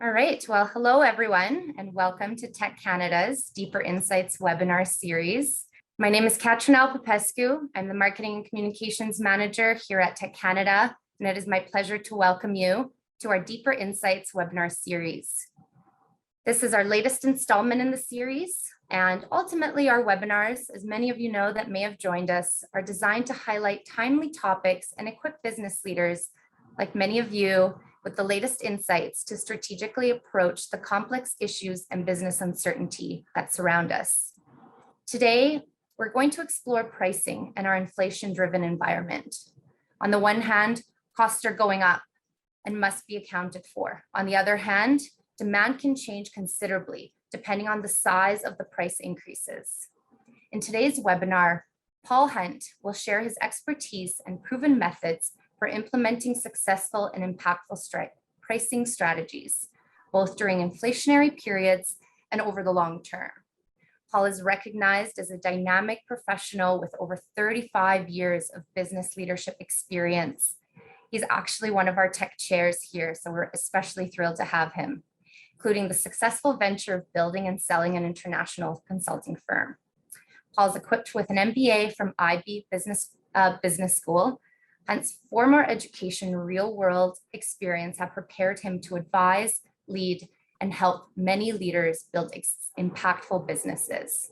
All right, well, hello everyone, and welcome to Tech Canada's Deeper Insights webinar series. My name is Katrinelle Popescu. I'm the Marketing and Communications Manager here at Tech Canada, and it is my pleasure to welcome you to our Deeper Insights webinar series. This is our latest installment in the series, and ultimately our webinars, as many of you know that may have joined us, are designed to highlight timely topics and equip business leaders, like many of you, with the latest insights to strategically approach the complex issues and business uncertainty that surround us. Today, we're going to explore pricing and our inflation-driven environment. On the one hand, costs are going up and must be accounted for. On the other hand, demand can change considerably depending on the size of the price increases. In today's webinar, Paul Hunt will share his expertise and proven methods for implementing successful and impactful pricing strategies, both during inflationary periods and over the long term. Paul is recognized as a dynamic professional with over 35 years of business leadership experience. He's actually one of our tech chairs here, so we're especially thrilled to have him, including the successful venture of building and selling an international consulting firm. Paul's equipped with an MBA from IB Business School. Hunt's former education, real-world experience have prepared him to advise, lead, and help many leaders build impactful businesses.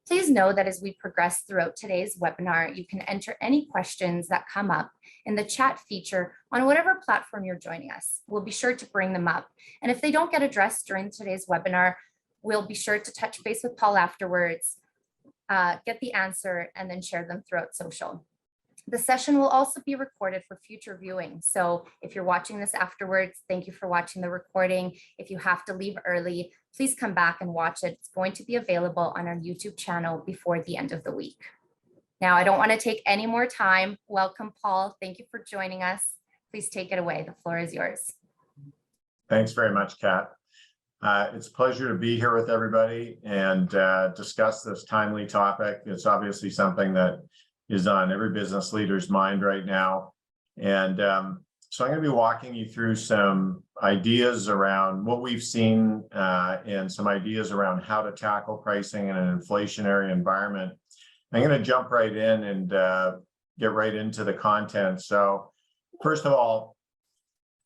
Please know that as we progress throughout today's webinar, you can enter any questions that come up in the chat feature on whatever platform you're joining us. We'll be sure to bring them up. And if they don't get addressed during today's webinar, we'll be sure to touch base with Paul afterwards, get the answer, and then share them throughout social. The session will also be recorded for future viewing. So if you're watching this afterwards, thank you for watching the recording. If you have to leave early, please come back and watch it. It's going to be available on our YouTube channel before the end of the week. Now, I don't want to take any more time. Welcome, Paul. Thank you for joining us. Please take it away. The floor is yours. Thanks very much, Kat. It's a pleasure to be here with everybody and discuss this timely topic. It's obviously something that is on every business leader's mind right now. And so I'm going to be walking you through some ideas around what we've seen and some ideas around how to tackle pricing in an inflationary environment. I'm going to jump right in and get right into the content. So first of all,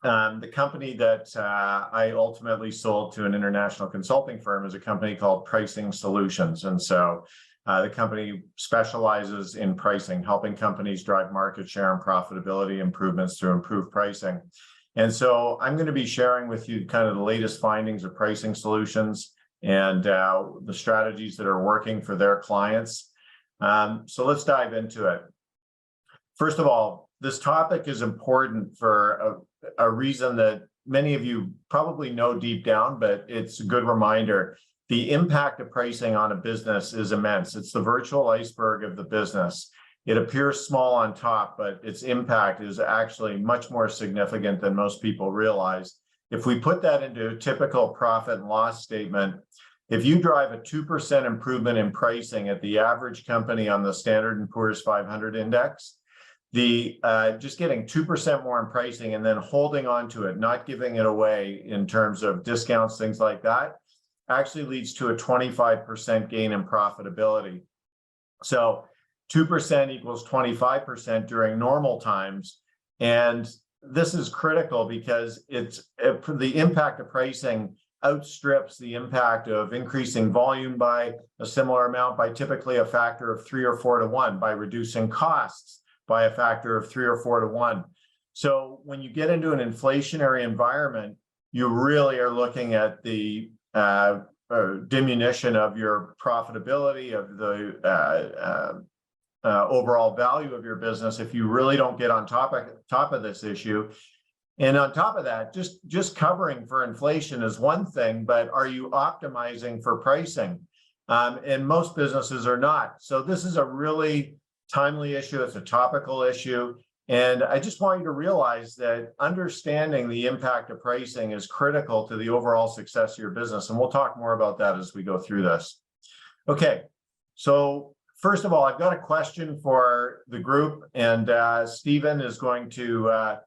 the company that I ultimately sold to an international consulting firm is a company called Pricing Solutions. And so the company specializes in pricing, helping companies drive market share and profitability improvements through improved pricing. And so I'm going to be sharing with you kind of the latest findings of Pricing Solutions and the strategies that are working for their clients. So let's dive into it. First of all, this topic is important for a reason that many of you probably know deep down, but it's a good reminder. The impact of pricing on a business is immense. It's the virtual iceberg of the business. It appears small on top, but its impact is actually much more significant than most people realize. If we put that into a typical profit and loss statement, if you drive a 2% improvement in pricing at the average company on the Standard & Poor's 500 index, just getting 2% more in pricing and then holding on to it, not giving it away in terms of discounts, things like that, actually leads to a 25% gain in profitability. So 2% equals 25% during normal times. And this is critical because the impact of pricing outstrips the impact of increasing volume by a similar amount by typically a factor of 3 or 4 to 1, by reducing costs by a factor of 3 or 4 to 1. So when you get into an inflationary environment, you really are looking at the diminution of your profitability, of the overall value of your business if you really don't get on top of this issue. And on top of that, just covering for inflation is one thing, but are you optimizing for pricing? And most businesses are not. So this is a really timely issue. It's a topical issue. And I just want you to realize that understanding the impact of pricing is critical to the overall success of your business. And we'll talk more about that as we go through this. Okay, so first of all, I've got a question for the group, and Stephen is going to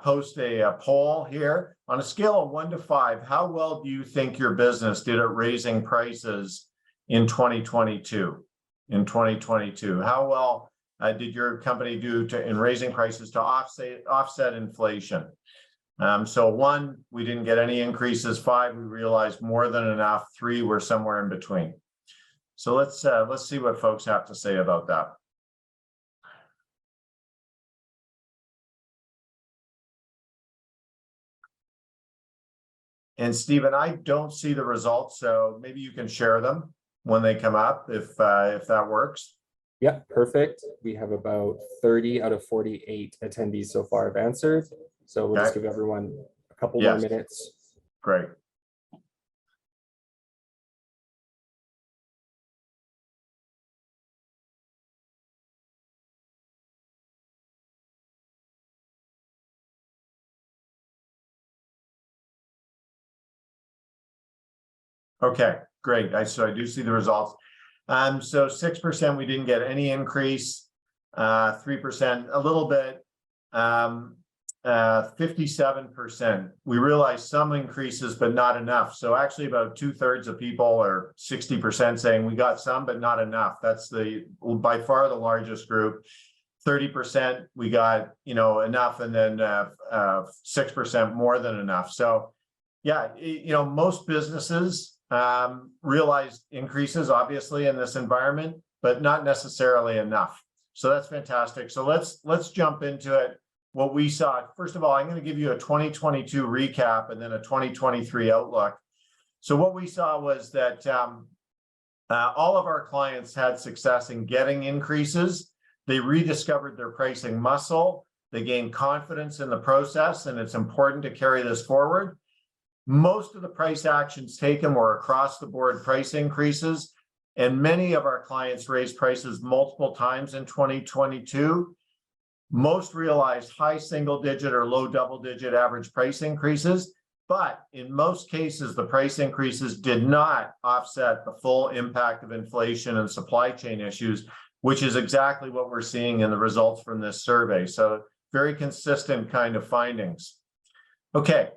post a poll here. On a scale of 1 to 5, how well do you think your business did at raising prices in 2022? In 2022, how well did your company do in raising prices to offset inflation? So 1, we didn't get any increases. 5, we realized more than enough. 3, we're somewhere in between. So let's see what folks have to say about that. And Stephen, I don't see the results, so maybe you can share them when they come up, if that works. Yeah, perfect. We have about 30 out of 48 attendees so far have answered. So we'll just give everyone a couple more minutes. Great. Okay, great. So I do see the results. So 6%, we didn't get any increase. 3%, a little bit. 57%, we realized some increases, but not enough. So actually about 2/3 of people, or 60%, saying we got some, but not enough. That's by far the largest group. 30%, we got, enough, and then 6% more than enough. So yeah, most businesses realized increases, obviously, in this environment, but not necessarily enough. So that's fantastic. So let's jump into it. What we saw, first of all, I'm going to give you a 2022 recap and then a 2023 outlook. So what we saw was that all of our clients had success in getting increases. They rediscovered their pricing muscle. They gained confidence in the process, and it's important to carry this forward. Most of the price actions taken were across the board price increases, and many of our clients raised prices multiple times in 2022. Most realized high single-digit or low double-digit average price increases, but in most cases, the price increases did not offset the full impact of inflation and supply chain issues, which is exactly what we're seeing in the results from this survey. So very consistent kind of findings. Okay.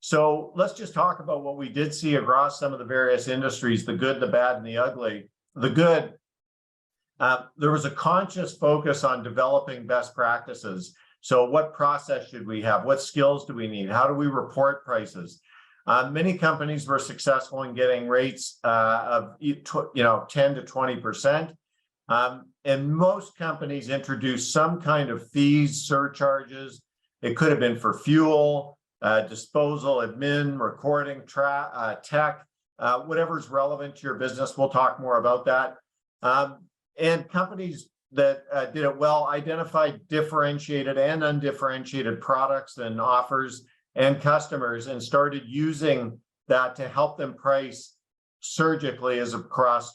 So let's just talk about what we did see across some of the various industries, the good, the bad, and the ugly. The good, there was a conscious focus on developing best practices. So what process should we have? What skills do we need? How do we report prices? Many companies were successful in getting rates of 10 to 20%. And most companies introduced some kind of fees, surcharges. It could have been for fuel, disposal, admin, recording, tech, whatever's relevant to your business. We'll talk more about that. And companies that did it well identified differentiated and undifferentiated products and offers and customers, and started using that to help them price surgically as opposed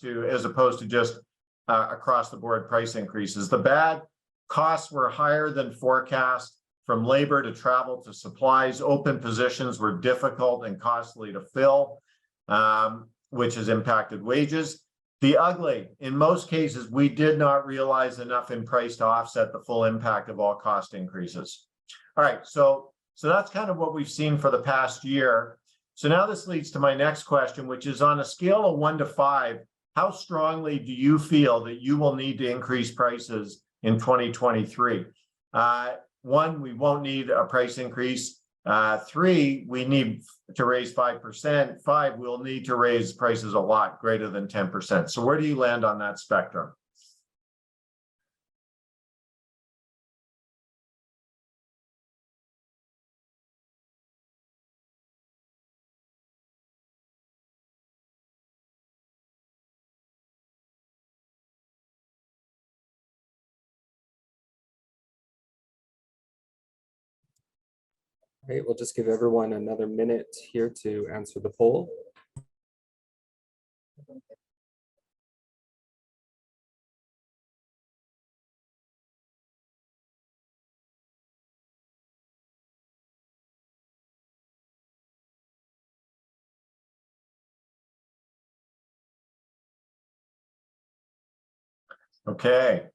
to just across the board price increases. The bad, costs were higher than forecast. From labor to travel to supplies, open positions were difficult and costly to fill, which has impacted wages. The ugly, in most cases, we did not realize enough in price to offset the full impact of all cost increases. All right, so that's kind of what we've seen for the past year. So now this leads to my next question, which is, on a scale of 1 to 5, how strongly do you feel that you will need to increase prices in 2023? 1, we won't need a price increase. 3, we need to raise 5%. 5, we'll need to raise prices a lot greater than 10%. So where do you land on that spectrum? Okay, we'll just give everyone another minute here to answer the poll. Okay,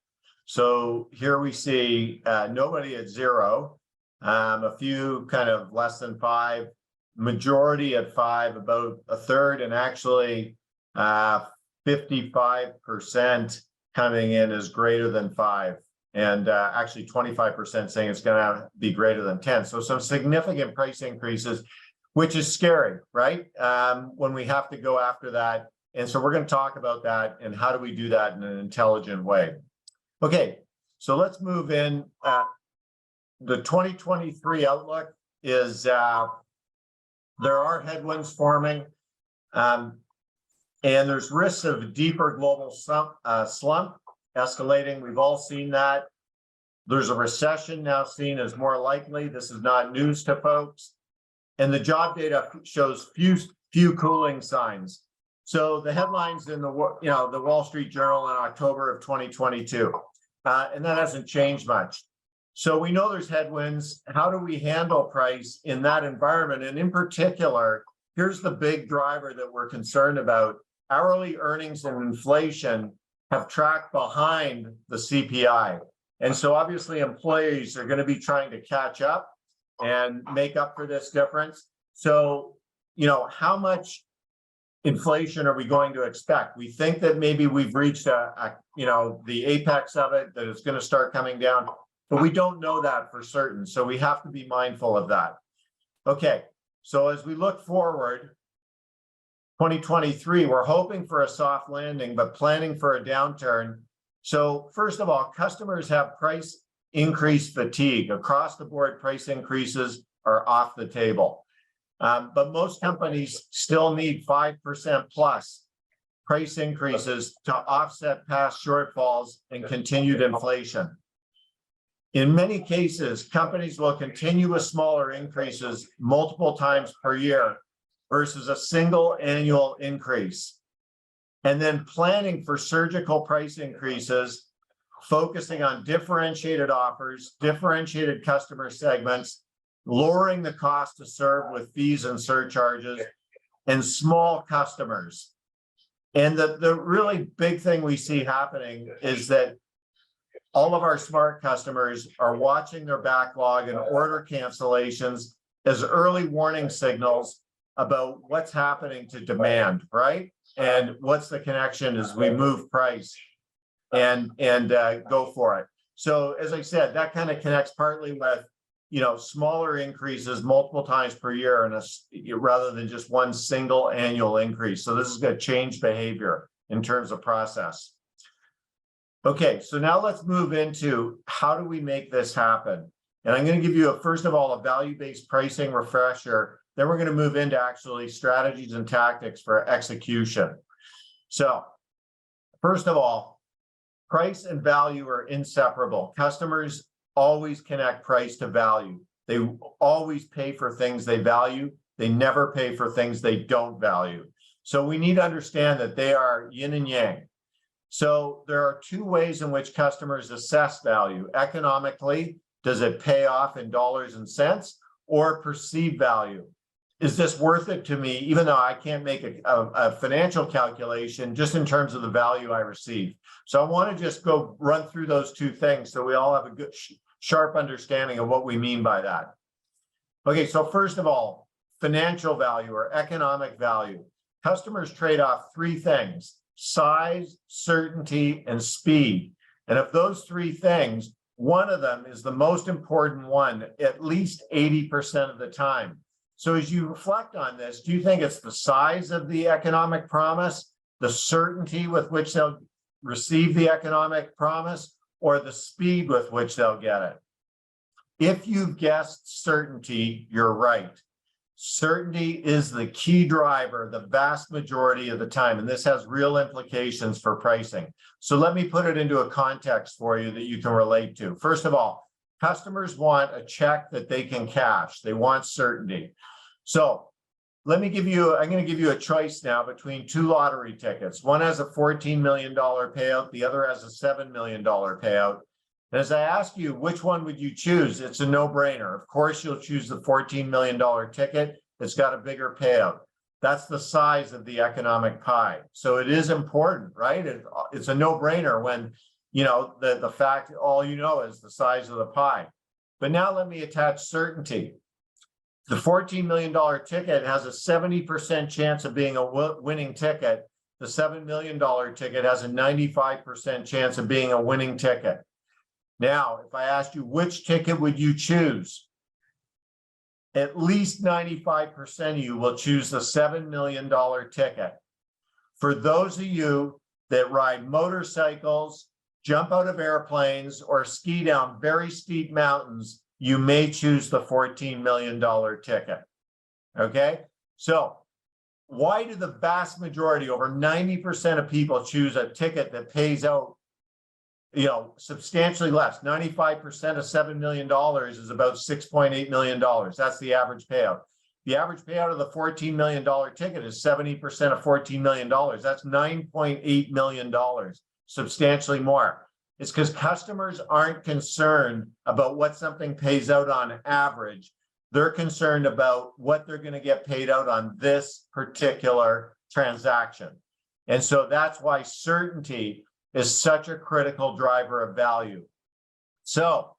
so here we see nobody at 0. a few kind of less than 5, majority at 5, about a third, and actually 55% coming in as greater than 5, and actually 25% saying it's going to be greater than 10. So some significant price increases, which is scary, right? When we have to go after that. And so we're going to talk about that and how do we do that in an intelligent way. Okay, so let's move in. The 2023 outlook is there are headwinds forming, and there's risks of a deeper global slump escalating. We've all seen that. There's a recession now seen as more likely. This is not news to folks. And the job data shows few cooling signs. So the headlines in the Wall Street Journal in October of 2022, and that hasn't changed much. So we know there's headwinds. How do we handle price in that environment? And in particular, here's the big driver that we're concerned about. Hourly earnings and inflation have tracked behind the CPI. And so obviously employees are going to be trying to catch up and make up for this difference. So, how much inflation are we going to expect? We think that maybe we've reached the apex of it, that it's going to start coming down, but we don't know that for certain. So we have to be mindful of that. Okay, so as we look forward, 2023, we're hoping for a soft landing, but planning for a downturn. So first of all, customers have price increase fatigue. Across the board, price increases are off the table. But most companies still need 5% plus price increases to offset past shortfalls and continued inflation. In many cases, companies will continue with smaller increases multiple times per year versus a single annual increase. And then planning for surgical price increases, focusing on differentiated offers, differentiated customer segments, lowering the cost to serve with fees and surcharges, and small customers. And the really big thing we see happening is that all of our smart customers are watching their backlog and order cancellations as early warning signals about what's happening to demand, right? And what's the connection as we move price and go for it. So as I said, that kind of connects partly with smaller increases multiple times per year and rather than just one single annual increase. So this is going to change behavior in terms of process. Okay, so now let's move into how do we make this happen? And I'm going to give you first of all, a value-based pricing refresher. Then we're going to move into actually strategies and tactics for execution. So first of all, price and value are inseparable. Customers always connect price to value. They always pay for things they value. They never pay for things they don't value. So we need to understand that they are yin and yang. So there are two ways in which customers assess value. Economically, does it pay off in dollars and cents, or perceived value? Is this worth it to me, even though I can't make a financial calculation just in terms of the value I receive? So I want to just go run through those two things so we all have a good, sharp understanding of what we mean by that. Okay, so first of all, financial value or economic value. Customers trade off three things: size, certainty, and speed. And of those three things, one of them is the most important one, at least 80% of the time. So as you reflect on this, do you think it's the size of the economic promise, the certainty with which they'll receive the economic promise, or the speed with which they'll get it? If you've guessed certainty, you're right. Certainty is the key driver the vast majority of the time, and this has real implications for pricing. So let me put it into a context for you that you can relate to. First of all, customers want a check that they can cash. They want certainty. So I'm going to give you a choice now between two lottery tickets. One has a $14 million payout, the other has a $7 million payout. And as I ask you, which one would you choose? It's a no-brainer. Of course, you'll choose the $14 million ticket. It's got a bigger payout. That's the size of the economic pie. So it is important, right? It's a no-brainer when, the fact all you know is the size of the pie. But now let me attach certainty. The $14 million ticket has a 70% chance of being a winning ticket. The $7 million ticket has a 95% chance of being a winning ticket. Now, if I asked you which ticket would you choose, at least 95% of you will choose the $7 million ticket. For those of you that ride motorcycles, jump out of airplanes, or ski down very steep mountains, you may choose the $14 million ticket. Okay, so why do the vast majority, over 90% of people, choose a ticket that pays out, substantially less? 95% of $7 million is about $6.8 million. That's the average payout. The average payout of the $14 million ticket is 70% of $14 million. That's $9.8 million, substantially more. It's because customers aren't concerned about what something pays out on average. They're concerned about what they're going to get paid out on this particular transaction. And so that's why certainty is such a critical driver of value. So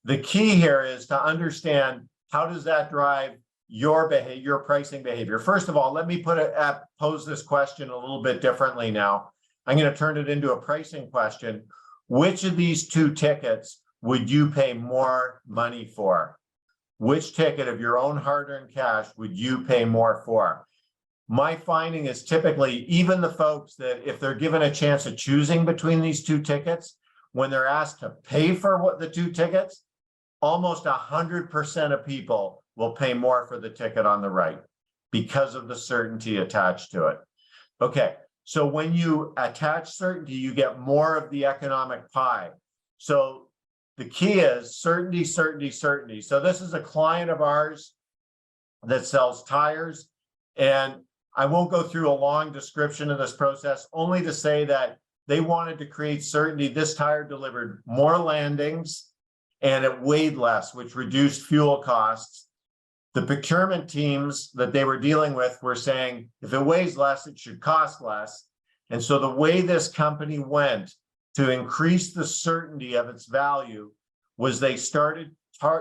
the key here is to understand, how does that drive your behavior, your pricing behavior? First of all, let me pose this question a little bit differently now. I'm going to turn it into a pricing question. Which of these two tickets would you pay more money for? Which ticket of your own hard-earned cash would you pay more for? My finding is typically, even the folks that, if they're given a chance of choosing between these two tickets, when they're asked to pay for the two tickets, almost 100% of people will pay more for the ticket on the right because of the certainty attached to it. Okay, so when you attach certainty, you get more of the economic pie. So the key is certainty, certainty, certainty. So this is a client of ours that sells tires, and I won't go through a long description of this process, only to say that they wanted to create certainty. This tire delivered more landings and it weighed less, which reduced fuel costs. The procurement teams that they were dealing with were saying, if it weighs less, it should cost less. And so the way this company went to increase the certainty of its value was they started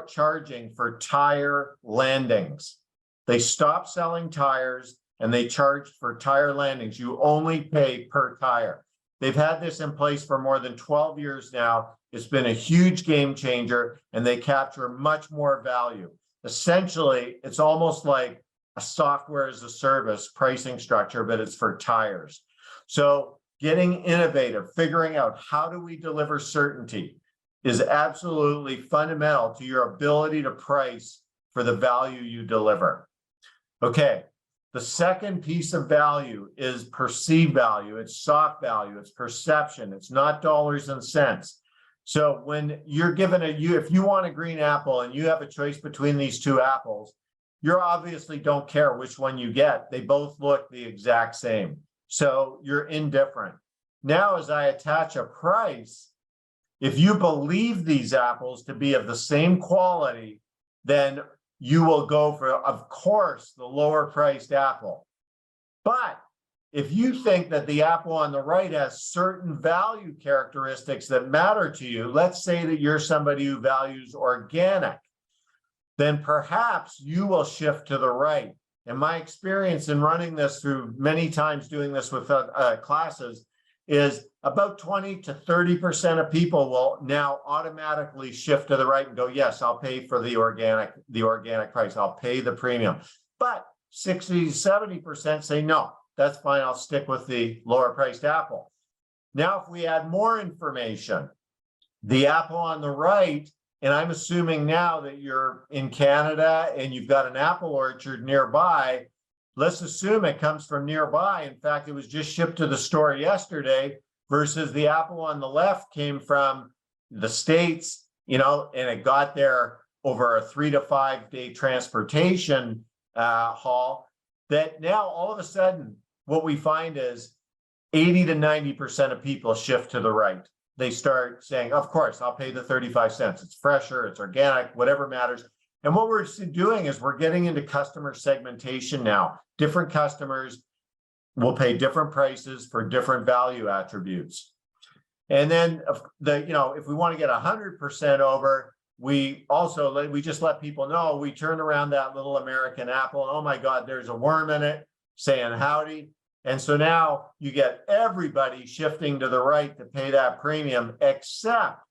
charging for tire landings. They stopped selling tires and they charged for tire landings. You only pay per tire. They've had this in place for more than 12 years now. It's been a huge game changer, and they capture much more value. Essentially, it's almost like a software as a service pricing structure, but it's for tires. So getting innovative, figuring out how do we deliver certainty is absolutely fundamental to your ability to price for the value you deliver. Okay, the second piece of value is perceived value. It's soft value, it's perception, it's not dollars and cents. So when you're given if you want a green apple and you have a choice between these two apples, you obviously don't care which one you get. They both look the exact same. So you're indifferent. Now, as I attach a price, if you believe these apples to be of the same quality, then you will go for, of course, the lower priced apple. But if you think that the apple on the right has certain value characteristics that matter to you, let's say that you're somebody who values organic, then perhaps you will shift to the right. And my experience in running this through many times doing this with classes is about 20 to 30% of people will now automatically shift to the right and go, yes, I'll pay for the organic price. I'll pay the premium. But 60 to 70% say, no, that's fine. I'll stick with the lower priced apple. Now, if we add more information, the apple on the right, and I'm assuming now that you're in Canada and you've got an apple orchard nearby, let's assume it comes from nearby. In fact, it was just shipped to the store yesterday versus the apple on the left came from the States, and it got there over a 3 to 5 day transportation haul. That now all of a sudden, what we find is 80 to 90% of people shift to the right. They start saying, of course, I'll pay the 35 cents. It's fresher, it's organic, whatever matters. And what we're doing is we're getting into customer segmentation now. Different customers will pay different prices for different value attributes. And then if we want to get 100% over, we just let people know, we turn around that little American apple, and oh my God, there's a worm in it, saying howdy. And so now you get everybody shifting to the right to pay that premium, except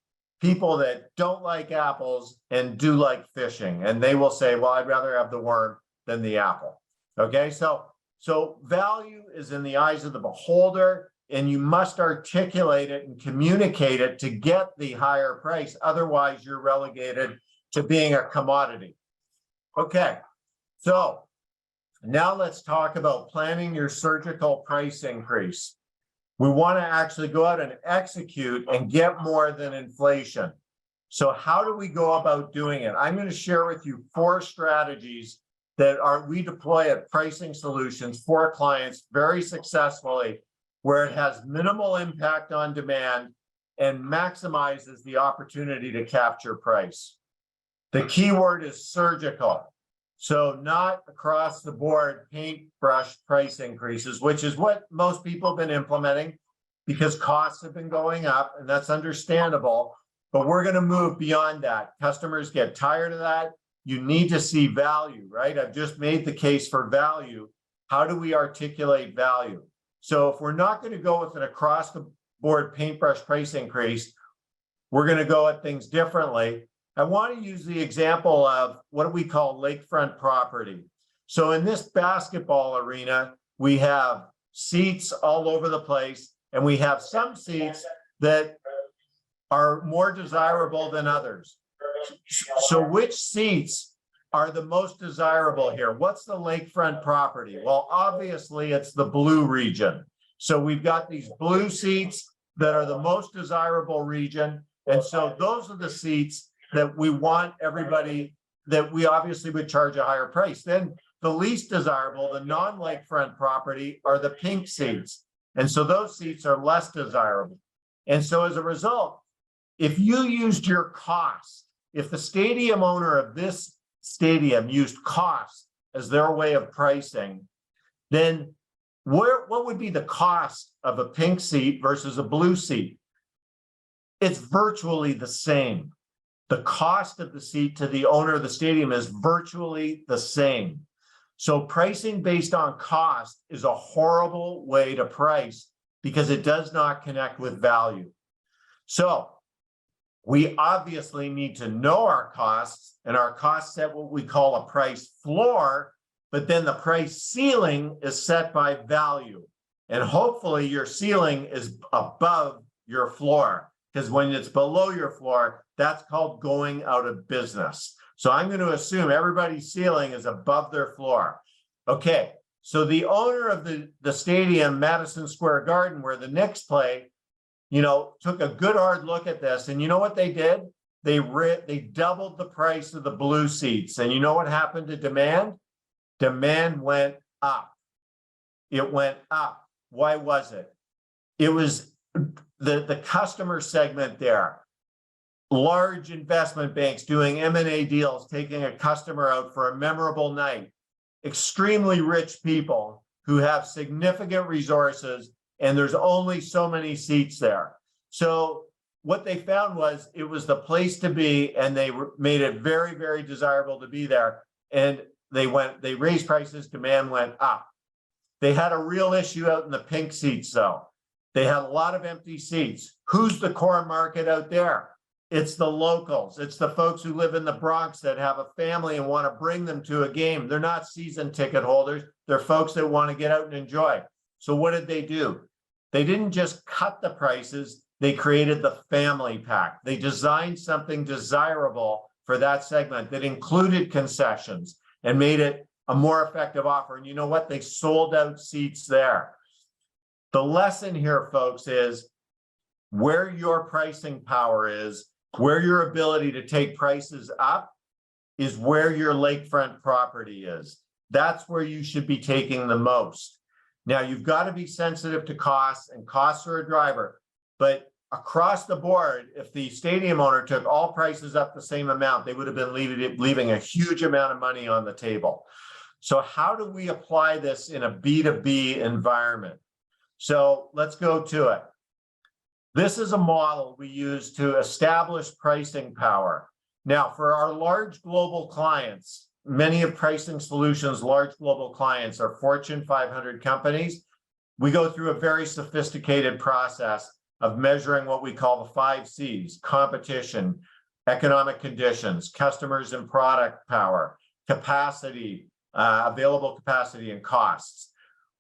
people that don't like apples and do like fishing. And they will say, well, I'd rather have the worm than the apple. Okay, so value is in the eyes of the beholder, and you must articulate it and communicate it to get the higher price. Otherwise, you're relegated to being a commodity. Okay, so now let's talk about planning your surgical price increase. We want to actually go out and execute and get more than inflation. So how do we go about doing it? I'm going to share with you 4 strategies that we deploy at Pricing Solutions for clients very successfully, where it has minimal impact on demand and maximizes the opportunity to capture price. The key word is surgical. So not across the board paintbrush price increases, which is what most people have been implementing because costs have been going up, and that's understandable. But we're going to move beyond that. Customers get tired of that. You need to see value, right? I've just made the case for value. How do we articulate value? So if we're not going to go with an across the board paintbrush price increase, we're going to go at things differently. I want to use the example of what we call lakefront property. So in this basketball arena, we have seats all over the place, and we have some seats that are more desirable than others. So which seats are the most desirable here? What's the lakefront property? Well, obviously it's the blue region. So we've got these blue seats that are the most desirable region. And so those are the seats that we want everybody, that we obviously would charge a higher price. Then the least desirable, the non-lakefront property, are the pink seats. And so those seats are less desirable. And so as a result, if you used your cost, if the stadium owner of this stadium used cost as their way of pricing, then what would be the cost of a pink seat versus a blue seat? It's virtually the same. The cost of the seat to the owner of the stadium is virtually the same. So pricing based on cost is a horrible way to price because it does not connect with value. So we obviously need to know our costs, and our costs set what we call a price floor, but then the price ceiling is set by value. And hopefully your ceiling is above your floor, because when it's below your floor, that's called going out of business. So I'm going to assume everybody's ceiling is above their floor. Okay, so the owner of the stadium, Madison Square Garden, where the Knicks play, took a good hard look at this, and you know what they did? They doubled the price of the blue seats, and you know what happened to demand? Demand went up. It went up. Why was it? It was the customer segment there. Large investment banks doing M&A deals, taking a customer out for a memorable night. Extremely rich people who have significant resources, and there's only so many seats there. So what they found was it was the place to be, and they made it very, very desirable to be there. And they raised prices, demand went up. They had a real issue out in the pink seats though. They had a lot of empty seats. Who's the core market out there? It's the locals. It's the folks who live in the Bronx that have a family and want to bring them to a game. They're not season ticket holders. They're folks that want to get out and enjoy. So what did they do? They didn't just cut the prices. They created the family pack. They designed something desirable for that segment that included concessions and made it a more effective offer. And you know what? They sold out seats there. The lesson here, folks, is where your pricing power is, where your ability to take prices up is where your lakefront property is. That's where you should be taking the most. Now, you've got to be sensitive to costs, and costs are a driver. But across the board, if the stadium owner took all prices up the same amount, they would have been leaving a huge amount of money on the table. So how do we apply this in a B2B environment? So let's go to it. This is a model we use to establish pricing power. Now, for our large global clients, many of Pricing Solutions' large global clients are Fortune 500 companies. We go through a very sophisticated process of measuring what we call the 5 C's: competition, economic conditions, customers and product power, capacity, available capacity, and costs.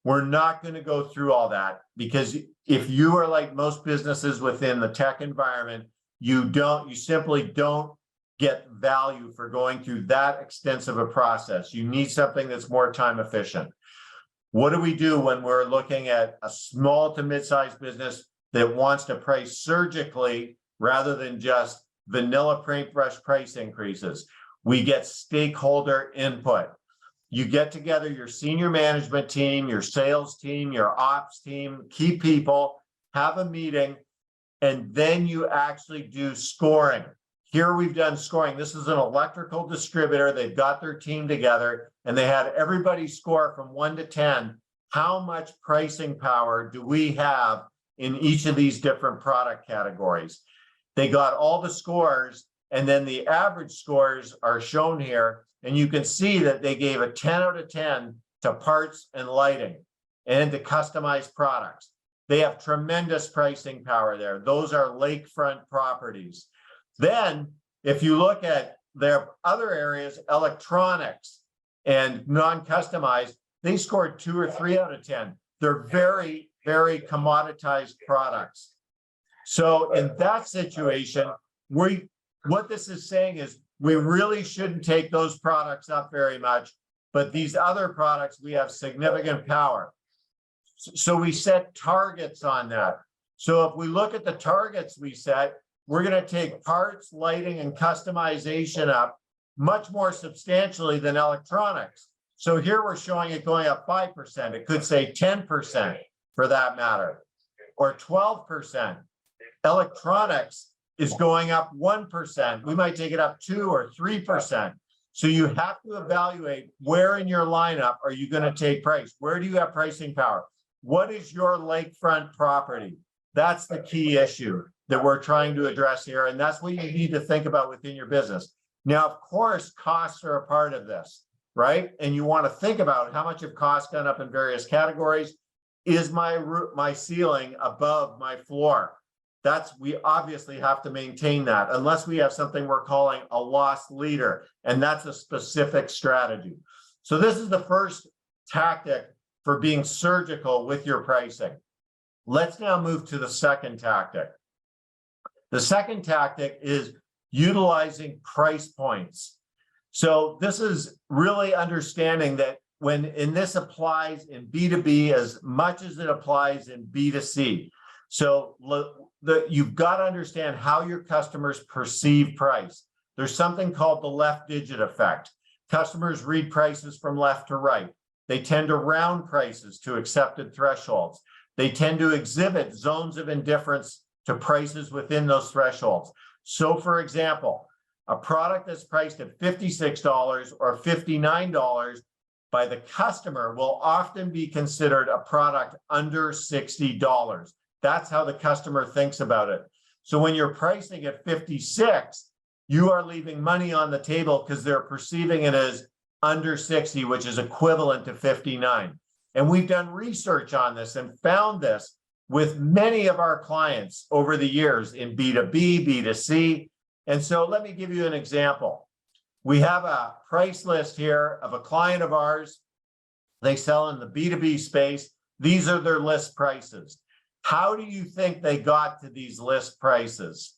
We're not going to go through all that, because if you are like most businesses within the tech environment, you simply don't get value for going through that extensive a process. You need something that's more time efficient. What do we do when we're looking at a small to mid-sized business that wants to price surgically rather than just vanilla paintbrush price increases? We get stakeholder input. You get together your senior management team, your sales team, your ops team, key people, have a meeting, and then you actually do scoring. Here we've done scoring. This is an electrical distributor. They've got their team together, and they had everybody score from 1 to 10. How much pricing power do we have in each of these different product categories? They got all the scores, and then the average scores are shown here. And you can see that they gave a 10 out of 10 to parts and lighting and to customized products. They have tremendous pricing power there. Those are lakefront properties. Then, if you look at their other areas, electronics and non-customized, they scored 2 or 3 out of 10. They're very, very commoditized products. So in that situation, what this is saying is we really shouldn't take those products up very much, but these other products, we have significant power. So we set targets on that. So if we look at the targets we set, we're going to take parts, lighting, and customization up much more substantially than electronics. So here we're showing it going up 5%. It could say 10% for that matter, or 12%. Electronics is going up 1%. We might take it up 2 or 3%. So you have to evaluate where in your lineup are you going to take price? Where do you have pricing power? What is your lakefront property? That's the key issue that we're trying to address here. And that's what you need to think about within your business. Now, of course, costs are a part of this, right? And you want to think about how much have costs gone up in various categories. Is my ceiling above my floor? We obviously have to maintain that unless we have something we're calling a loss leader, and that's a specific strategy. So this is the first tactic for being surgical with your pricing. Let's now move to the second tactic. The second tactic is utilizing price points. So this is really understanding that this applies in B2B as much as it applies in B2C. So you've got to understand how your customers perceive price. There's something called the left digit effect. Customers read prices from left to right. They tend to round prices to accepted thresholds. They tend to exhibit zones of indifference to prices within those thresholds. So, for example, a product that's priced at $56 or $59 by the customer will often be considered a product under $60. That's how the customer thinks about it. So when you're pricing at 56, you are leaving money on the table because they're perceiving it as under 60, which is equivalent to 59. And we've done research on this and found this with many of our clients over the years in B2B, B2C. And so let me give you an example. We have a price list here of a client of ours. They sell in the B2B space. These are their list prices. How do you think they got to these list prices?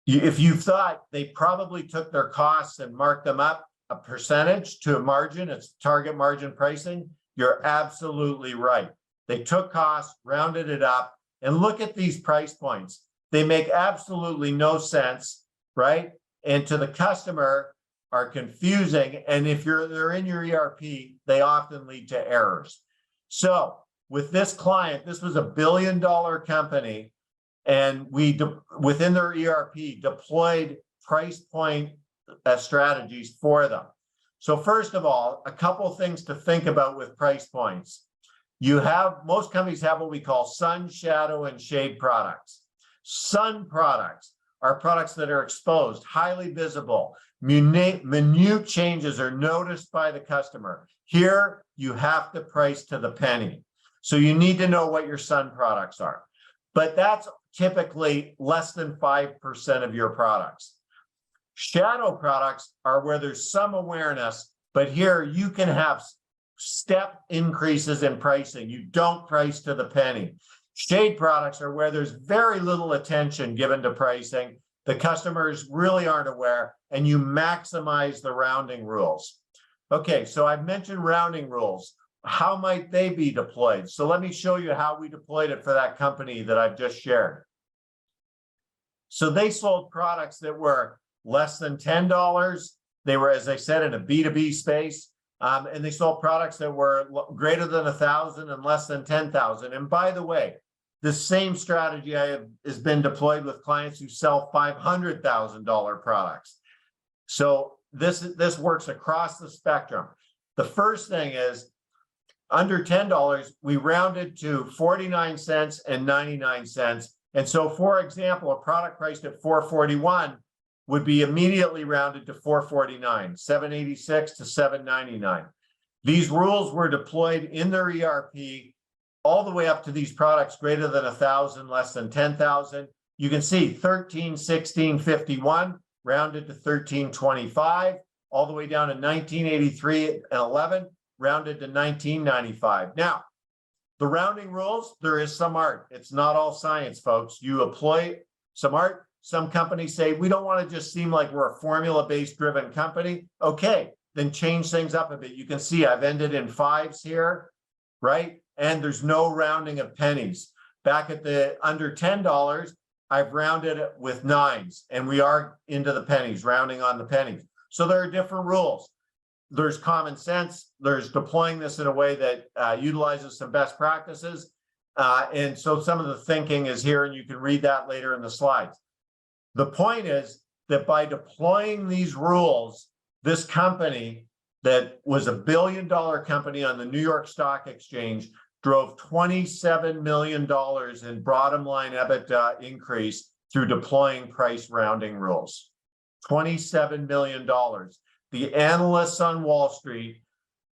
If you thought they probably took their costs and marked them up a percentage to a margin, it's target margin pricing, you're absolutely right. They took costs, rounded it up, and look at these price points. They make absolutely no sense, right? And to the customer are confusing. And if they're in your ERP, they often lead to errors. So with this client, this was $1 billion company, and we, within their ERP, deployed price point strategies for them. So first of all, a couple things to think about with price points. Most companies have what we call sun, shadow, and shade products. Sun products are products that are exposed, highly visible. Minute changes are noticed by the customer. Here, you have to price to the penny. So you need to know what your sun products are. But that's typically less than 5% of your products. Shadow products are where there's some awareness, but here you can have step increases in pricing. You don't price to the penny. Shade products are where there's very little attention given to pricing. The customers really aren't aware, and you maximize the rounding rules. Okay, so I've mentioned rounding rules. How might they be deployed? So let me show you how we deployed it for that company that I've just shared. So they sold products that were less than $10. They were, as I said, in a B2B space. And they sold products that were greater than 1,000 and less than 10,000. And by the way, the same strategy has been deployed with clients who sell $500,000 products. So this works across the spectrum. The first thing is under $10, we rounded to 49 cents and 99 cents. And so, for example, a product priced at $4.41 would be immediately rounded to $4.49, $7.86 to $7.99. These rules were deployed in their ERP all the way up to these products greater than 1,000, less than 10,000. You can see 13, 16, 51 rounded to 13.25, all the way down to 1983 and 11 rounded to 1995. Now, the rounding rules, there is some art. It's not all science, folks. You employ some art. Some companies say, we don't want to just seem like we're a formula-based driven company. Okay, then change things up a bit. You can see I've ended in fives here, right? And there's no rounding of pennies. Back at the under $10, I've rounded it with nines, and we are into the pennies, rounding on the pennies. So there are different rules. There's common sense. There's deploying this in a way that utilizes some best practices. And so some of the thinking is here, and you can read that later in the slides. The point is that by deploying these rules, this company that was a $1 billion company on the New York Stock Exchange drove $27 million in bottom line EBITDA increase through deploying price rounding rules. $27 million. The analysts on Wall Street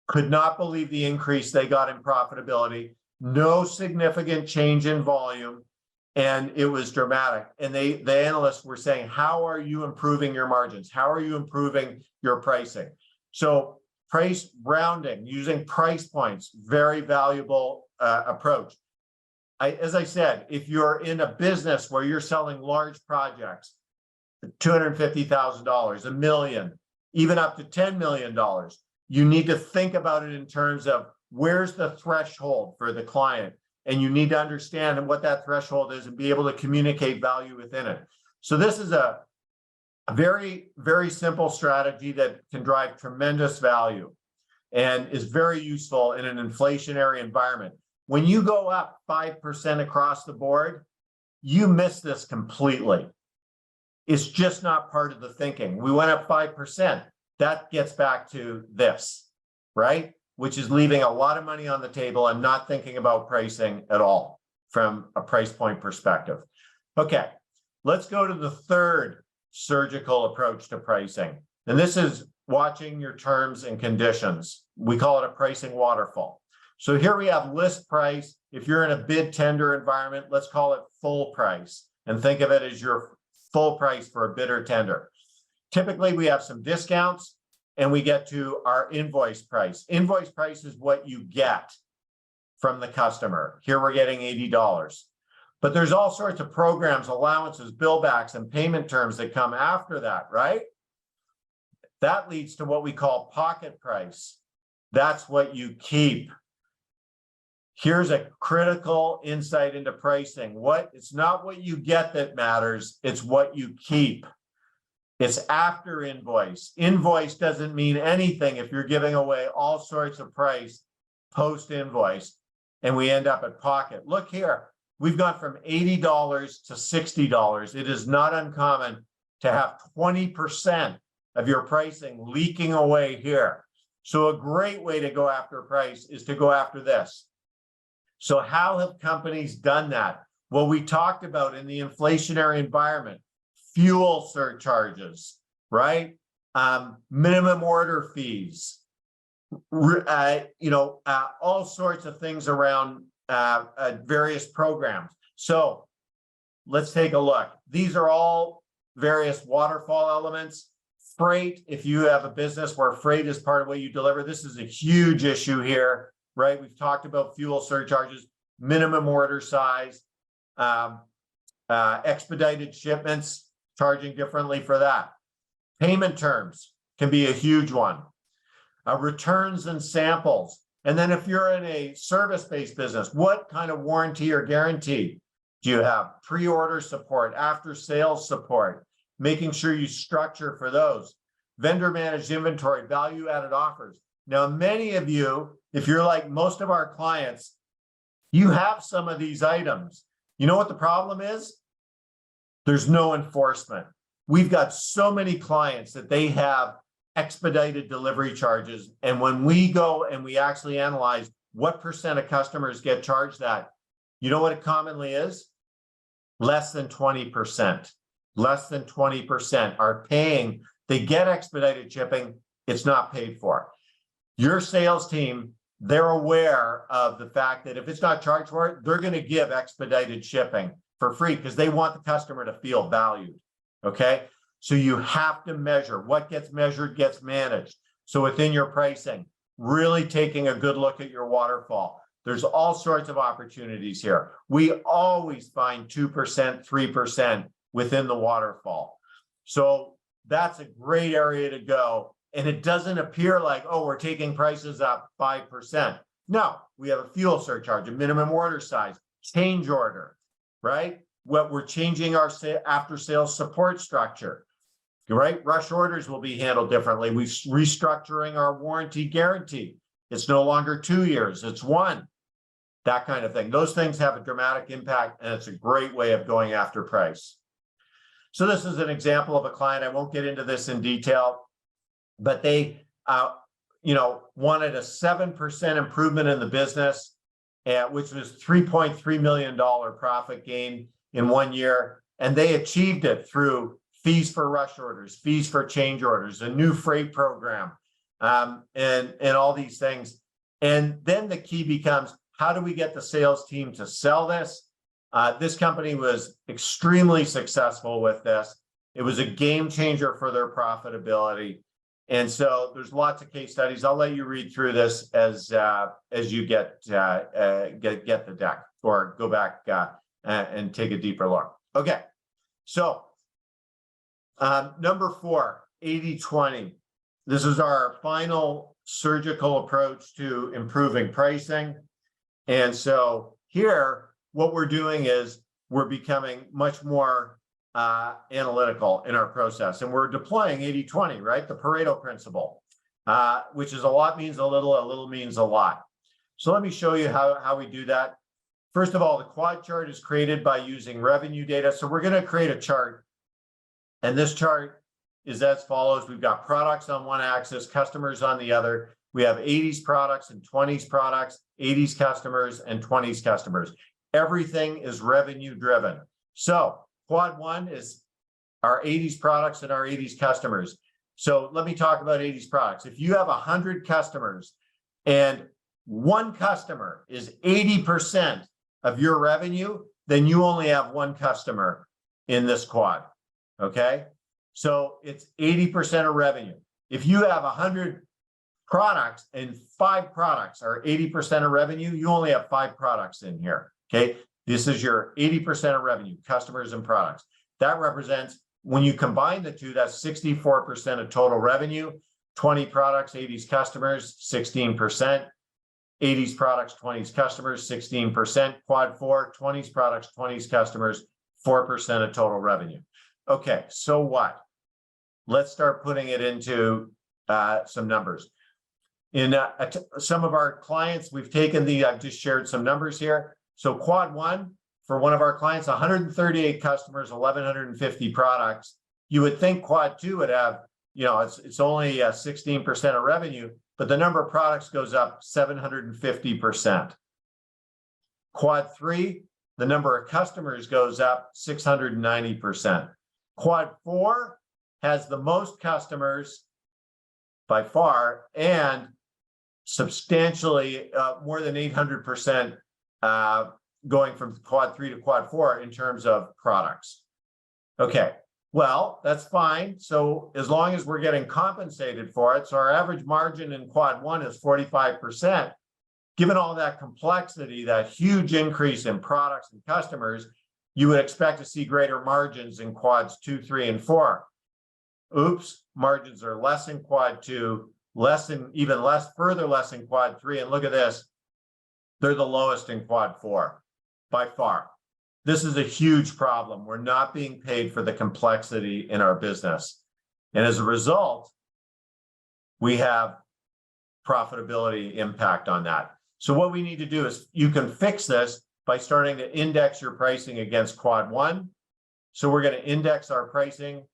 could not believe the increase they got in profitability, no significant change in volume, and it was dramatic. And the analysts were saying, how are you improving your margins? How are you improving your pricing? So price rounding, using price points, very valuable approach. As I said, if you're in a business where you're selling large projects, $250,000, $1 million, even up to $10 million, you need to think about it in terms of where's the threshold for the client. And you need to understand what that threshold is and be able to communicate value within it. So this is a very, very simple strategy that can drive tremendous value and is very useful in an inflationary environment. When you go up 5% across the board, you miss this completely. It's just not part of the thinking. We went up 5%. That gets back to this, right? Which is leaving a lot of money on the table and not thinking about pricing at all from a price point perspective. Okay, let's go to the third surgical approach to pricing. And this is watching your terms and conditions. We call it a pricing waterfall. So here we have list price. If you're in a bid tender environment, let's call it full price and think of it as your full price for a bid or tender. Typically, we have some discounts and we get to our invoice price. Invoice price is what you get from the customer. Here we're getting $80. But there's all sorts of programs, allowances, billbacks, and payment terms that come after that, right? That leads to what we call pocket price. That's what you keep. Here's a critical insight into pricing. It's not what you get that matters, it's what you keep. It's after invoice. Invoice doesn't mean anything if you're giving away all sorts of price post invoice, and we end up at pocket. Look here, we've gone from $80 to $60. It is not uncommon to have 20% of your pricing leaking away here. So a great way to go after price is to go after this. So how have companies done that? Well, we talked about in the inflationary environment, fuel surcharges, right? Minimum order fees, all sorts of things around various programs. So let's take a look. These are all various waterfall elements. Freight, if you have a business where freight is part of what you deliver, this is a huge issue here, right? We've talked about fuel surcharges, minimum order size, expedited shipments, charging differently for that. Payment terms can be a huge one. Returns and samples. And then if you're in a service-based business, what kind of warranty or guarantee do you have? Pre-order support, after-sales support, making sure you structure for those. Vendor-managed inventory, value-added offers. Now, many of you, if you're like most of our clients, you have some of these items. You know what the problem is? There's no enforcement. We've got so many clients that they have expedited delivery charges. And when we go and we actually analyze what percent of customers get charged that, you know what it commonly is? Less than 20%. Less than 20% are paying. They get expedited shipping. It's not paid for. Your sales team, they're aware of the fact that if it's not charged for it, they're going to give expedited shipping for free because they want the customer to feel valued. Okay. So you have to measure. What gets measured gets managed. So within your pricing, really taking a good look at your waterfall. There's all sorts of opportunities here. We always find 2%, 3% within the waterfall. So that's a great area to go. And it doesn't appear like, oh, we're taking prices up 5%. No, we have a fuel surcharge, a minimum order size, change order, right? What we're changing our after sales support structure, right? Rush orders will be handled differently. We're restructuring our warranty guarantee. It's no longer 2 years, it's 1. That kind of thing. Those things have a dramatic impact, and it's a great way of going after price. So this is an example of a client. I won't get into this in detail, but they wanted a 7% improvement in the business, which was $3.3 million profit gain in 1 year. And they achieved it through fees for rush orders, fees for change orders, a new freight program, and all these things. And then the key becomes, how do we get the sales team to sell this? This company was extremely successful with this. It was a game changer for their profitability. And so there's lots of case studies. I'll let you read through this as you get the deck or go back and take a deeper look. Okay, so number 4, 80-20. This is our final surgical approach to improving pricing. And so here, what we're doing is we're becoming much more analytical in our process, and we're deploying 80-20, right? The Pareto Principle, which is a lot means a little means a lot. So let me show you how we do that. First of all, the quad chart is created by using revenue data. So we're going to create a chart, and this chart is as follows. We've got products on one axis, customers on the other. We have 80s products and 20s products, 80s customers and 20s customers. Everything is revenue driven. So quad 1 is our 80s products and our 80s customers. So let me talk about 80s products. If you have 100 customers and one customer is 80% of your revenue, then you only have one customer in this quad, okay? So it's 80% of revenue. If you have 100 products and 5 products are 80% of revenue, you only have 5 products in here, okay? This is your 80% of revenue, customers and products. That represents, when you combine the two, that's 64% of total revenue, 20 products, 80s customers, 16%, 80s products, 20s customers, 16%, quad 4, 20s products, 20s customers, 4% of total revenue. Okay, so what? Let's start putting it into some numbers. In some of our clients, we've taken I've just shared some numbers here. So quad 1, for one of our clients, 138 customers, 1,150 products. You would think quad 2 would have, it's only 16% of revenue, but the number of products goes up 750%. Quad 3, the number of customers goes up 690%. Quad 4 has the most customers by far and substantially more than 800% going from quad 3 to quad 4 in terms of products. Okay, well, that's fine. So as long as we're getting compensated for it, so our average margin in quad 1 is 45%. Given all that complexity, that huge increase in products and customers, you would expect to see greater margins in quads 2, 3, and 4. Oops, margins are less in quad 2, further less in quad 3, and look at this, they're the lowest in quad 4 by far. This is a huge problem. We're not being paid for the complexity in our business. And as a result, we have profitability impact on that. So what we need to do is you can fix this by starting to index your pricing against quad 1. So we're going to index our pricing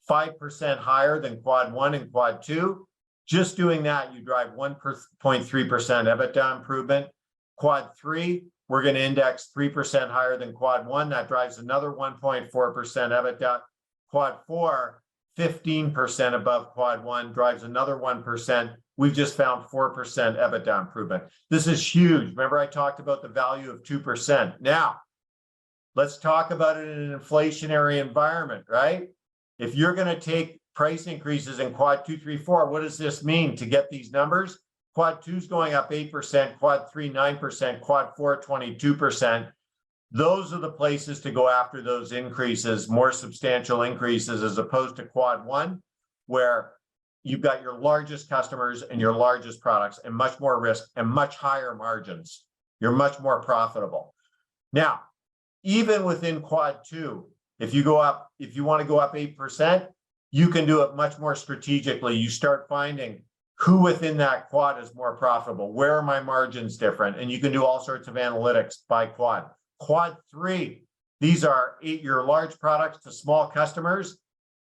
5% higher than quad 1 and quad 2. Just doing that, you drive 1.3% EBITDA improvement. Quad 3, we're going to index 3% higher than quad 1. That drives another 1.4% EBITDA. Quad 4, 15% above quad 1, drives another 1%. We've just found 4% EBITDA improvement. This is huge. Remember, I talked about the value of 2%. Now, let's talk about it in an inflationary environment, right? If you're going to take price increases in quad 2, 3, 4, what does this mean to get these numbers? Quad 2 is going up 8%, quad 3, 9%, quad 4, 22%. Those are the places to go after those increases, more substantial increases, as opposed to quad 1, where you've got your largest customers and your largest products and much more risk and much higher margins. You're much more profitable. Now, even within quad 2, if you want to go up 8%, you can do it much more strategically. You start finding who within that quad is more profitable. Where are my margins different? And you can do all sorts of analytics by quad. Quad 3, these are your large products to small customers.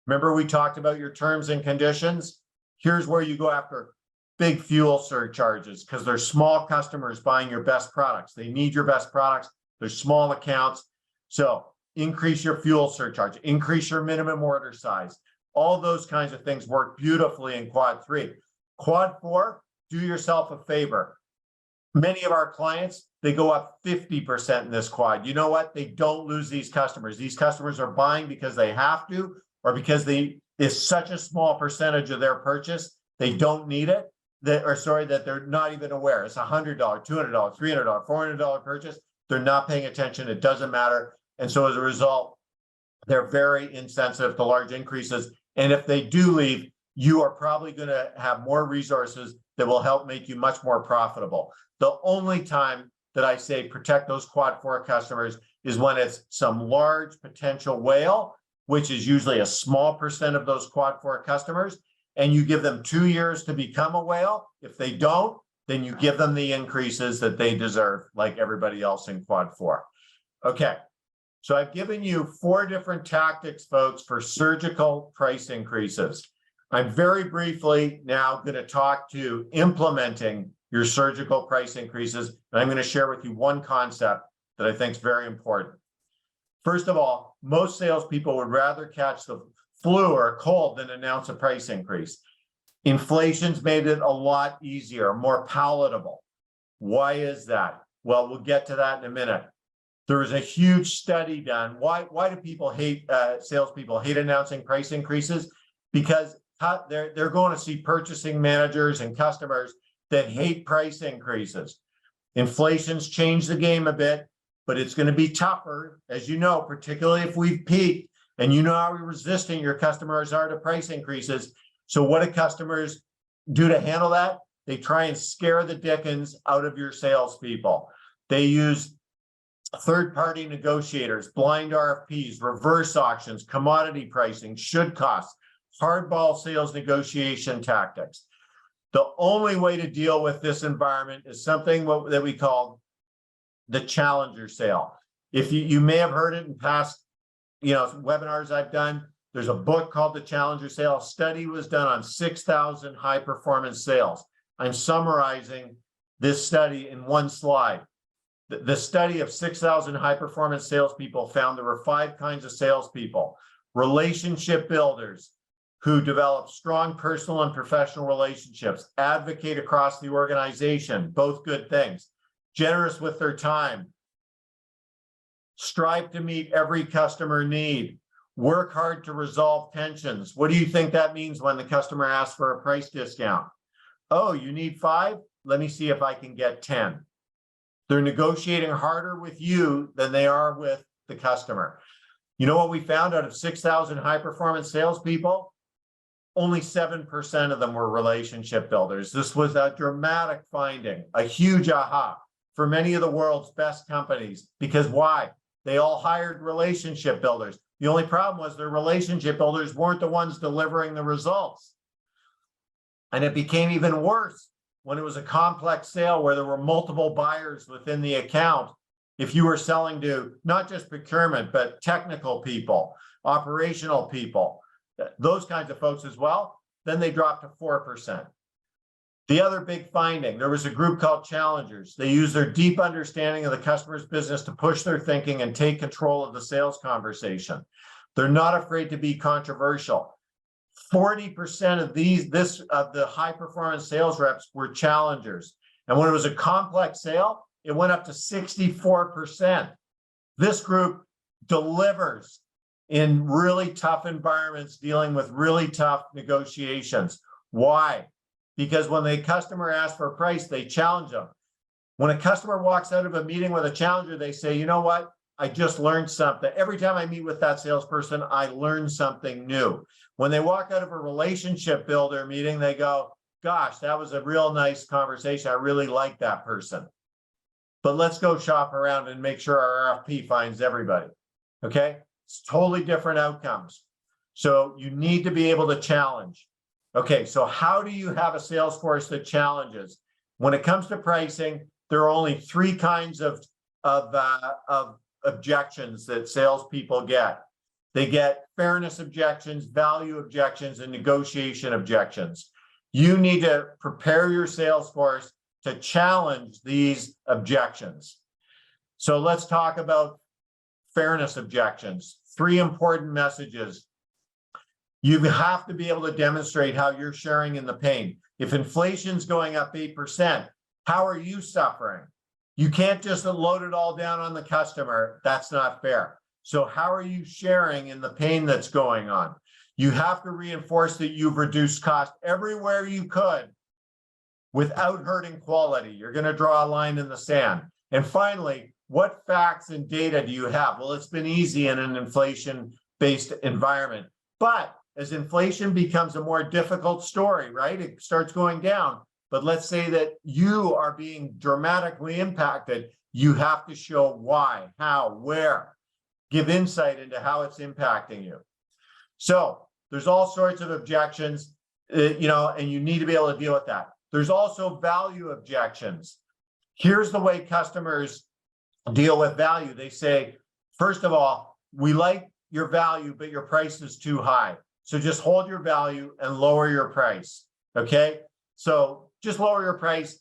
Remember, we talked about your terms and conditions. Here's where you go after big fuel surcharges because they're small customers buying your best products. They need your best products. They're small accounts. So increase your fuel surcharge, increase your minimum order size. All those kinds of things work beautifully in quad 3. Quad 4, do yourself a favor. Many of our clients, they go up 50% in this quad. You know what? They don't lose these customers. These customers are buying because they have to, or because it's such a small percentage of their purchase, they don't need it, that they're not even aware. It's $100, $200, $300, $400 purchase. They're not paying attention. It doesn't matter. And so as a result, they're very insensitive to large increases. And if they do leave, you are probably going to have more resources that will help make you much more profitable. The only time that I say protect those quad 4 customers is when it's some large potential whale, which is usually a small percent of those quad 4 customers, and you give them 2 years to become a whale. If they don't, then you give them the increases that they deserve, like everybody else in quad 4. Okay, so I've given you 4 different tactics, folks, for surgical price increases. I'm very briefly now going to talk to implementing your surgical price increases, and I'm going to share with you one concept that I think is very important. First of all, most salespeople would rather catch the flu or a cold than announce a price increase. Inflation's made it a lot easier, more palatable. Why is that? Well, we'll get to that in a minute. There was a huge study done. Why do people hate, salespeople hate announcing price increases? Because they're going to see purchasing managers and customers that hate price increases. Inflation's changed the game a bit, but it's going to be tougher, as you know, particularly if we've peaked, and you know how resistant your customers are to price increases. So what do customers do to handle that? They try and scare the dickens out of your salespeople. They use third-party negotiators, blind RFPs, reverse auctions, commodity pricing, should costs, hardball sales negotiation tactics. The only way to deal with this environment is something that we call the challenger sale. If you may have heard it in past webinars I've done, there's a book called The Challenger Sale. A study was done on 6,000 high-performance sales. I'm summarizing this study in one slide. The study of 6,000 high-performance salespeople found there were 5 kinds of salespeople. Relationship builders who develop strong personal and professional relationships, advocate across the organization, both good things, generous with their time, strive to meet every customer need, work hard to resolve tensions. What do you think that means when the customer asks for a price discount? Oh, you need 5? Let me see if I can get 10. They're negotiating harder with you than they are with the customer. You know what we found out of 6,000 high-performance salespeople? Only 7% of them were relationship builders. This was a dramatic finding, a huge aha for many of the world's best companies. Because why? They all hired relationship builders. The only problem was their relationship builders weren't the ones delivering the results. And it became even worse when it was a complex sale where there were multiple buyers within the account. If you were selling to not just procurement, but technical people, operational people, those kinds of folks as well, then they dropped to 4%. The other big finding, there was a group called challengers. They use their deep understanding of the customer's business to push their thinking and take control of the sales conversation. They're not afraid to be controversial. 40% of the high performance sales reps were challengers. And when it was a complex sale, it went up to 64%. This group delivers in really tough environments, dealing with really tough negotiations. Why? Because when the customer asks for a price, they challenge them. When a customer walks out of a meeting with a challenger, they say, you know what? I just learned something. Every time I meet with that salesperson, I learn something new. When they walk out of a relationship builder meeting, they go, gosh, that was a real nice conversation. I really like that person. But let's go shop around and make sure our RFP finds everybody. Okay? It's totally different outcomes. So you need to be able to challenge. Okay, so how do you have a sales force that challenges? When it comes to pricing, there are only 3 kinds of objections that salespeople get. They get fairness objections, value objections, and negotiation objections. You need to prepare your sales force to challenge these objections. So let's talk about fairness objections. 3 important messages. You have to be able to demonstrate how you're sharing in the pain. If inflation's going up 8%, how are you suffering? You can't just load it all down on the customer. That's not fair. So how are you sharing in the pain that's going on? You have to reinforce that you've reduced cost everywhere you could without hurting quality. You're going to draw a line in the sand. And finally, what facts and data do you have? Well, it's been easy in an inflation-based environment. But as inflation becomes a more difficult story, right? It starts going down. But let's say that you are being dramatically impacted. You have to show why, how, where. Give insight into how it's impacting you. So there's all sorts of objections, and you need to be able to deal with that. There's also value objections. Here's the way customers deal with value. They say, first of all, we like your value, but your price is too high. So just hold your value and lower your price, okay? So just lower your price.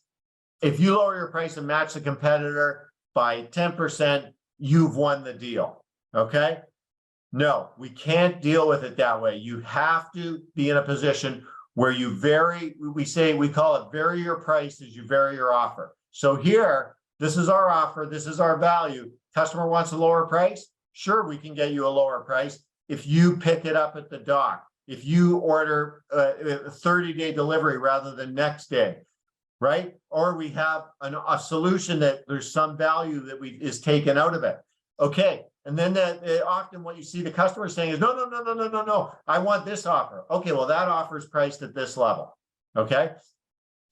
If you lower your price and match the competitor by 10%, you've won the deal, okay? No, we can't deal with it that way. You have to be in a position where you we call it vary your price as you vary your offer. So here, this is our offer, this is our value. Customer wants a lower price? Sure, we can get you a lower price if you pick it up at the dock, if you order a 30-day delivery rather than next day, right? Or we have a solution that there's some value that is taken out of it. Okay, and then often what you see the customer saying is, no, I want this offer. Okay, well, that offer is priced at this level, okay?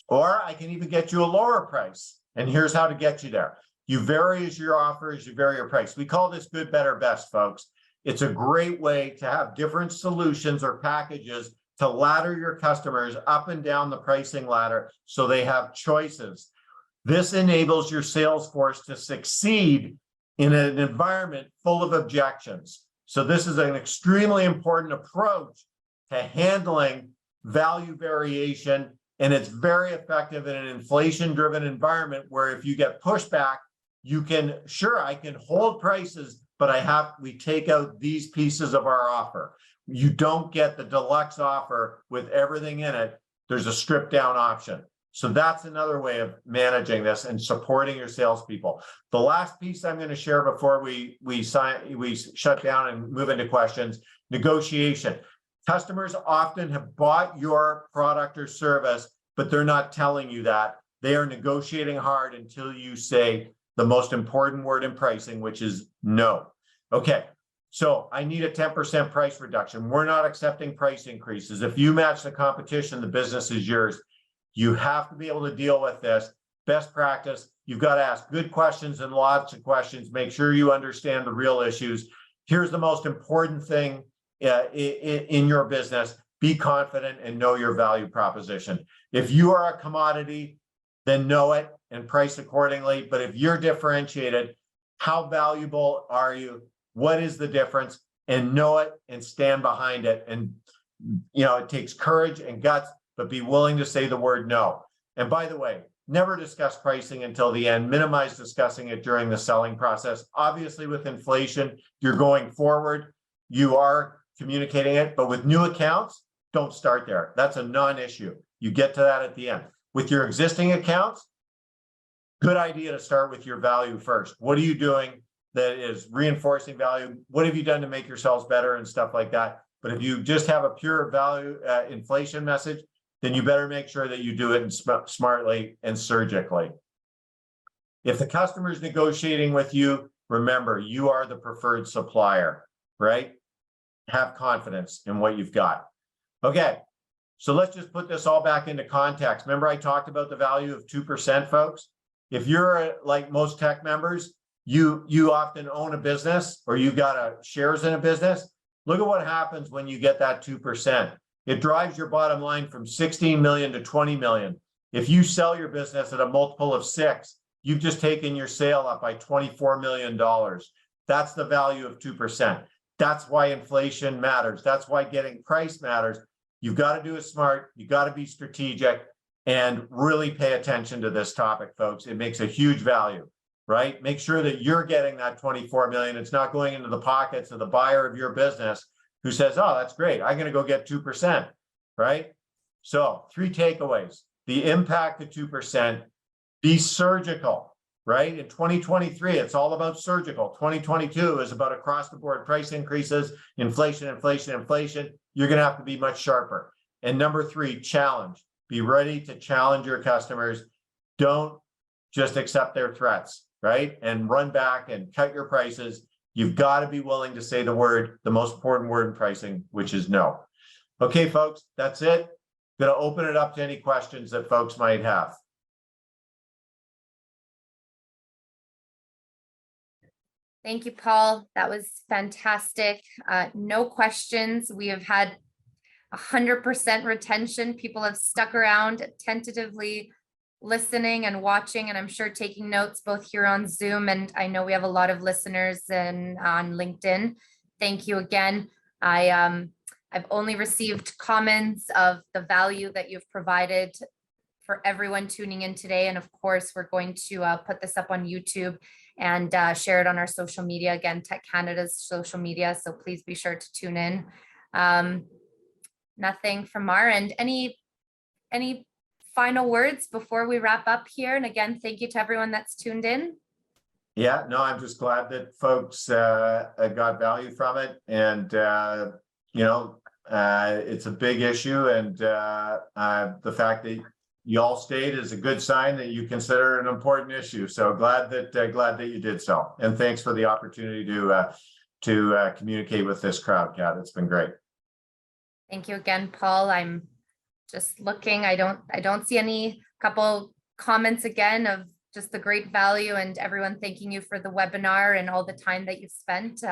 Or I can even get you a lower price, and here's how to get you there. You vary as your offer, as you vary your price. We call this good, better, best, folks. It's a great way to have different solutions or packages to ladder your customers up and down the pricing ladder so they have choices. This enables your sales force to succeed in an environment full of objections. So this is an extremely important approach to handling value variation, and it's very effective in an inflation-driven environment where if you get pushback, you can, sure, I can hold prices, but we take out these pieces of our offer. You don't get the deluxe offer with everything in it. There's a stripped down option. So that's another way of managing this and supporting your salespeople. The last piece I'm going to share before we shut down and move into questions, negotiation. Customers often have bought your product or service, but they're not telling you that. They are negotiating hard until you say the most important word in pricing, which is no. Okay, so I need a 10% price reduction. We're not accepting price increases. If you match the competition, the business is yours. You have to be able to deal with this. Best practice, you've got to ask good questions and lots of questions. Make sure you understand the real issues. Here's the most important thing in your business. Be confident and know your value proposition. If you are a commodity, then know it and price accordingly. But if you're differentiated, how valuable are you? What is the difference? And know it and stand behind it. And, it takes courage and guts, but be willing to say the word no. And by the way, never discuss pricing until the end. Minimize discussing it during the selling process. Obviously, with inflation, you're going forward. You are communicating it, but with new accounts, don't start there. That's a non-issue. You get to that at the end. With your existing accounts, good idea to start with your value first. What are you doing that is reinforcing value? What have you done to make yourselves better and stuff like that? But if you just have a pure value inflation message, then you better make sure that you do it smartly and surgically. If the customer is negotiating with you, remember, you are the preferred supplier, right? Have confidence in what you've got. Okay, so let's just put this all back into context. Remember I talked about the value of 2%, folks? If you're like most tech members, you often own a business or you've got shares in a business. Look at what happens when you get that 2%. It drives your bottom line from 16 million to 20 million. If you sell your business at a multiple of 6, you've just taken your sale up by $24 million. That's the value of 2%. That's why inflation matters. That's why getting price matters. You've got to do it smart. You've got to be strategic and really pay attention to this topic, folks. It makes a huge value, right? Make sure that you're getting that 24 million. It's not going into the pockets of the buyer of your business who says, oh, that's great. I'm going to go get 2%, right? So 3 takeaways. The impact of 2%, be surgical, right? In 2023, it's all about surgical. 2022 is about across the board price increases, inflation. You're going to have to be much sharper. And number 3, challenge. Be ready to challenge your customers. Don't just accept their threats, right? And run back and cut your prices. You've got to be willing to say the most important word in pricing, which is no. Okay, folks, that's it. Going to open it up to any questions that folks might have. Thank you, Paul. That was fantastic. No questions. We have had 100% retention. People have stuck around tentatively listening and watching, and I'm sure taking notes both here on Zoom, and I know we have a lot of listeners and on LinkedIn. Thank you again. I've only received comments of the value that you've provided for everyone tuning in today, and of course we're going to put this up on YouTube and share it on our social media, again, Tech Canada's social media, so please be sure to tune in. Nothing from our end. Any final words before we wrap up here? And again, thank you to everyone that's tuned in. Yeah, no, I'm just glad that folks got value from it. And, it's a big issue. And the fact that you all stayed is a good sign that you consider it an important issue. So glad that you did so. And thanks for the opportunity to communicate with this crowd, Kat. It's been great. Thank you again, Paul. I'm just looking. I don't see any couple comments again of just the great value and everyone thanking you for the webinar and all the time that you've spent.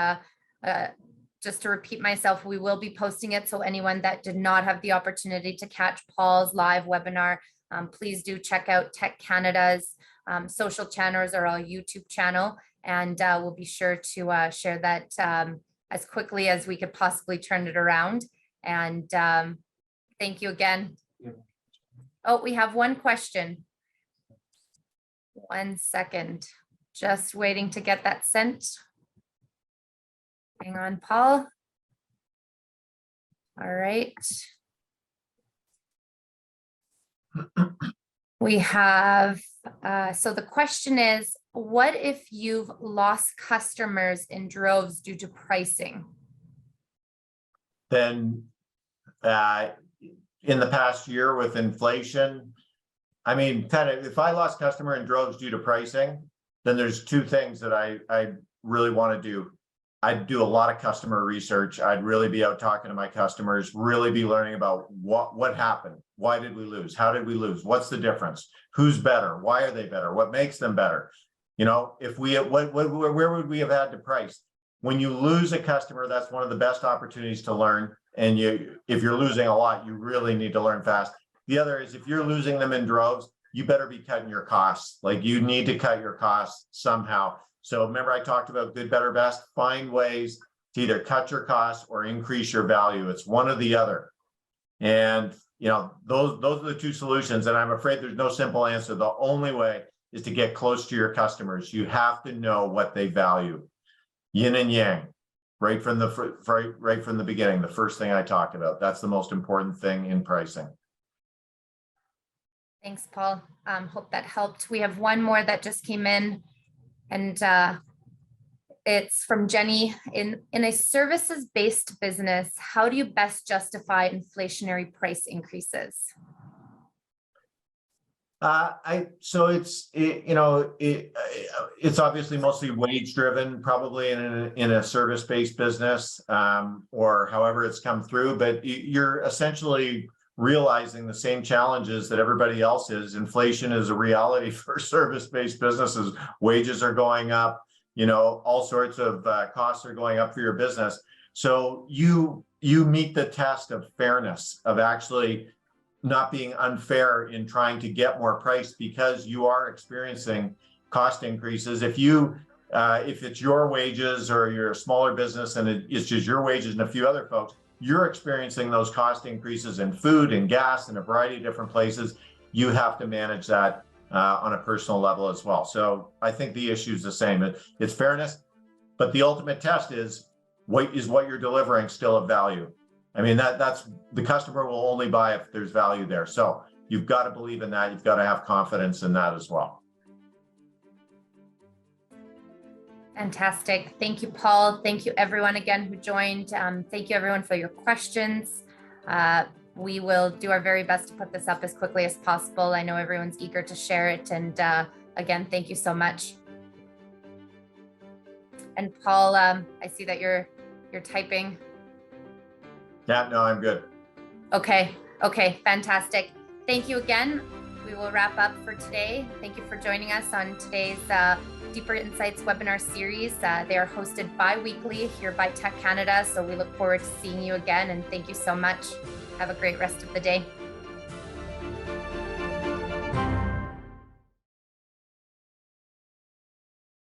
Just to repeat myself, we will be posting it. So anyone that did not have the opportunity to catch Paul's live webinar, please do check out Tech Canada's social channels or our YouTube channel. And we'll be sure to share that as quickly as we could possibly turn it around. And thank you again. Oh, we have one question. 1 second. Just waiting to get that sent. Hang on, Paul. All right. We have, so the question is, what if you've lost customers in droves due to pricing? Then in the past year with inflation, I mean, kind of, if I lost customer in droves due to pricing, then there's two things that I really want to do. I'd do a lot of customer research. I'd really be out talking to my customers, really be learning about what happened. Why did we lose? How did we lose? What's the difference? Who's better? Why are they better? What makes them better? You know, if we, where would we have had to price? When you lose a customer, that's one of the best opportunities to learn. And if you're losing a lot, you really need to learn fast. The other is if you're losing them in droves, you better be cutting your costs. Like you need to cut your costs somehow. So remember, I talked about good, better, best. Find ways to either cut your costs or increase your value. It's one or the other. And you know, those are the two solutions. And I'm afraid there's no simple answer. The only way is to get close to your customers. You have to know what they value. Yin and yang, right from the beginning. The first thing I talked about. That's the most important thing in pricing. Thanks, Paul. Hope that helped. We have one more that just came in. And it's from Jenny. In a services-based business, how do you best justify inflationary price increases? So it's obviously mostly wage driven, probably in a service-based business, or however it's come through. But you're essentially realizing the same challenges that everybody else is. Inflation is a reality for service-based businesses. Wages are going up, you know, all sorts of costs are going up for your business. So you meet the test of fairness, of actually not being unfair in trying to get more price because you are experiencing cost increases. If it's your wages or you're a smaller business and it's just your wages and a few other folks, you're experiencing those cost increases in food and gas and a variety of different places. You have to manage that on a personal level as well. So I think the issue is the same. It's fairness, but the ultimate test is what you're delivering still of value. I mean, that's the customer will only buy if there's value there. So you've got to believe in that. You've got to have confidence in that as well. Fantastic. Thank you, Paul. Thank you, everyone, again, who joined. Thank you, everyone, for your questions. We will do our very best to put this up as quickly as possible. I know everyone's eager to share it. And again, thank you so much. And Paul, I see that you're typing. Yeah, no, I'm good. Okay, fantastic. Thank you again. We will wrap up for today. Thank you for joining us on today's Deeper Insights webinar series. They are hosted bi-weekly here by Tech Canada. So we look forward to seeing you again. And thank you so much. Have a great rest of the day.